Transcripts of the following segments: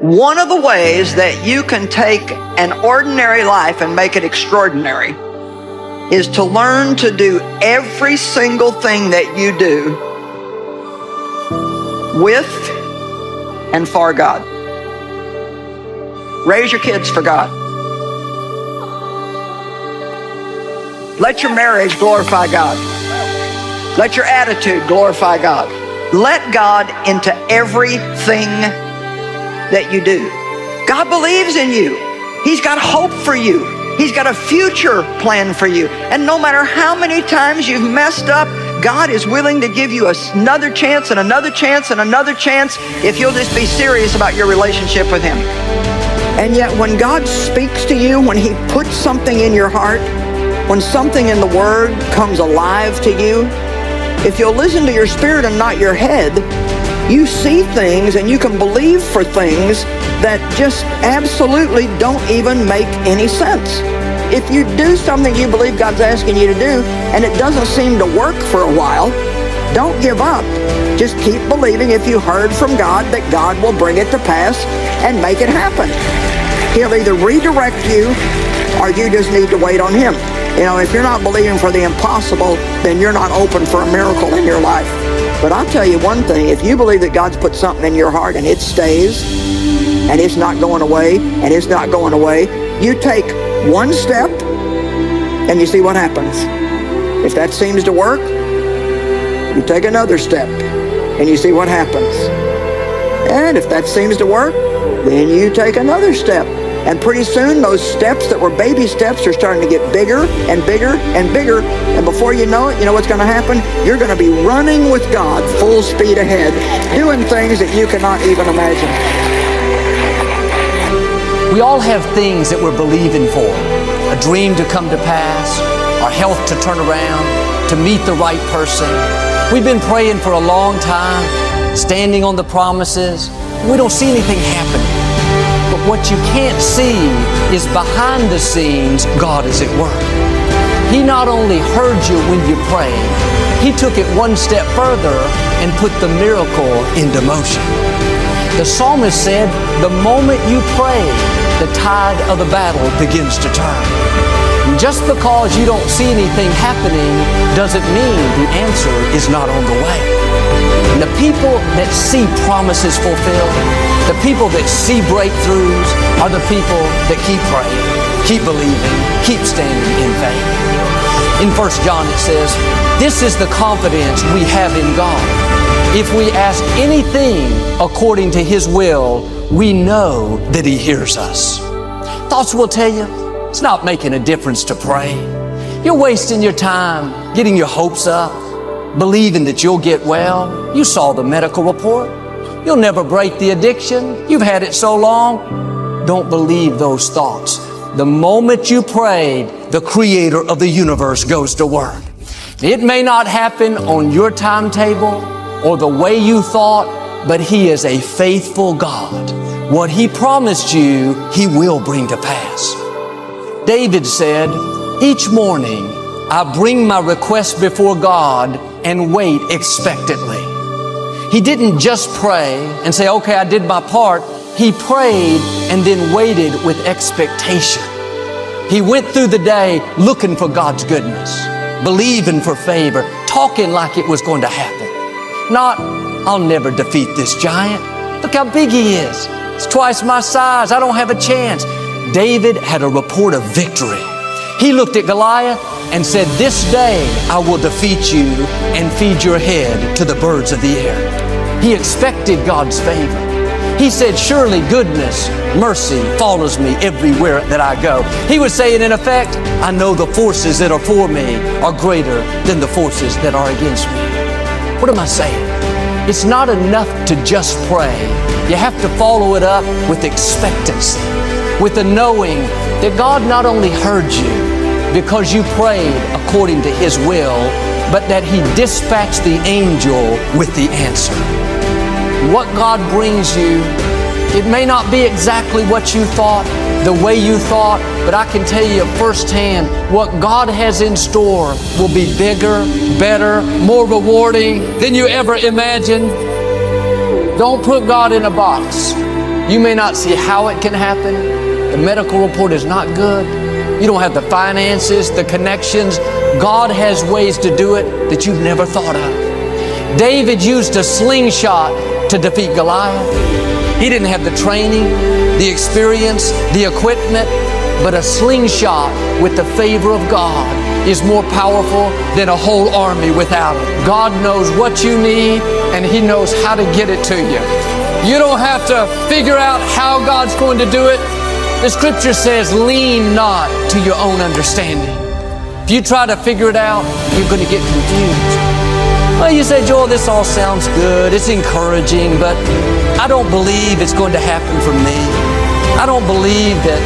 One of the ways that you can take an ordinary life and make it extraordinary is to learn to do every single thing that you do with and for God. Raise your kids for God. Let your marriage glorify God. Let your attitude glorify God. Let God into everything that you do. God believes in you. He's got hope for you. He's got a future plan for you. And no matter how many times you've messed up, God is willing to give you another chance and another chance and another chance if you'll just be serious about your relationship with Him. And yet when God speaks to you, when He puts something in your heart, when something in the Word comes alive to you, if you'll listen to your spirit and not your head, you see things and you can believe for things that just absolutely don't even make any sense. If you do something you believe God's asking you to do and it doesn't seem to work for a while, don't give up. Just keep believing if you heard from God that God will bring it to pass and make it happen. He'll either redirect you or you just need to wait on Him. You know, if you're not believing for the impossible, then you're not open for a miracle in your life. But I'll tell you one thing, if you believe that God's put something in your heart and it stays, and it's not going away, and it's not going away, you take one step, and you see what happens. If that seems to work, you take another step, and you see what happens. And if that seems to work, then you take another step. And pretty soon, those steps that were baby steps are starting to get bigger and bigger and bigger. And before you know it, you know what's going to happen? You're going to be running with God full speed ahead, doing things that you cannot even imagine. We all have things that we're believing for. A dream to come to pass, our health to turn around, to meet the right person. We've been praying for a long time, standing on the promises. We don't see anything happening. But what you can't see is behind the scenes, God is at work. He not only heard you when you prayed, He took it one step further and put the miracle into motion. The psalmist said, the moment you pray, the tide of the battle begins to turn. And just because you don't see anything happening doesn't mean the answer is not on the way. And the people that see promises fulfilled, the people that see breakthroughs are the people that keep praying, keep believing, keep standing in faith. In 1 John it says, this is the confidence we have in God. If we ask anything according to His will, we know that He hears us. Thoughts will tell you, it's not making a difference to pray. You're wasting your time getting your hopes up, believing that you'll get well. You saw the medical report. You'll never break the addiction. You've had it so long. Don't believe those thoughts. The moment you prayed, the Creator of the universe goes to work. It may not happen on your timetable or the way you thought, but He is a faithful God. What He promised you, He will bring to pass. David said, each morning I bring my request before God and wait expectantly. He didn't just pray and say, okay, I did my part. He prayed and then waited with expectation. He went through the day looking for God's goodness, believing for favor, talking like it was going to happen. Not, I'll never defeat this giant. Look how big he is. It's twice my size. I don't have a chance. David had a report of victory. He looked at Goliath and said, this day I will defeat you and feed your head to the birds of the air. He expected God's favor. He said, surely goodness, mercy follows me everywhere that I go. He was saying, in effect, I know the forces that are for me are greater than the forces that are against me. What am I saying? It's not enough to just pray. You have to follow it up with expectancy, with the knowing that God not only heard you because you prayed according to His will, but that He dispatched the angel with the answer. What God brings you, it may not be exactly what you thought, the way you thought, but I can tell you firsthand, what God has in store will be bigger, better, more rewarding than you ever imagined. Don't put God in a box. You may not see how it can happen. The medical report is not good. You don't have the finances, the connections. God has ways to do it that you've never thought of. David used a slingshot to defeat Goliath. He didn't have the training, the experience, the equipment, but a slingshot with the favor of God is more powerful than a whole army without it. God knows what you need, and He knows how to get it to you. You don't have to figure out how God's going to do it. The Scripture says, lean not to your own understanding. If you try to figure it out, you're going to get confused. Well, you say, Joel, this all sounds good. It's encouraging, but I don't believe it's going to happen for me. I don't believe that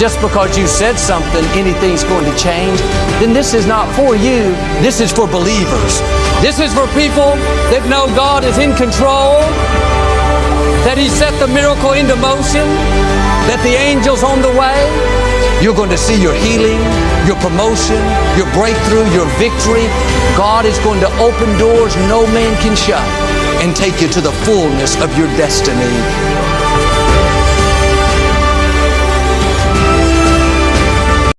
just because you said something, anything's going to change. Then this is not for you. This is for believers. This is for people that know God is in control, that He set the miracle into motion, that the angel's on the way. You're going to see your healing, your promotion, your breakthrough, your victory. God is going to open doors no man can shut and take you to the fullness of your destiny.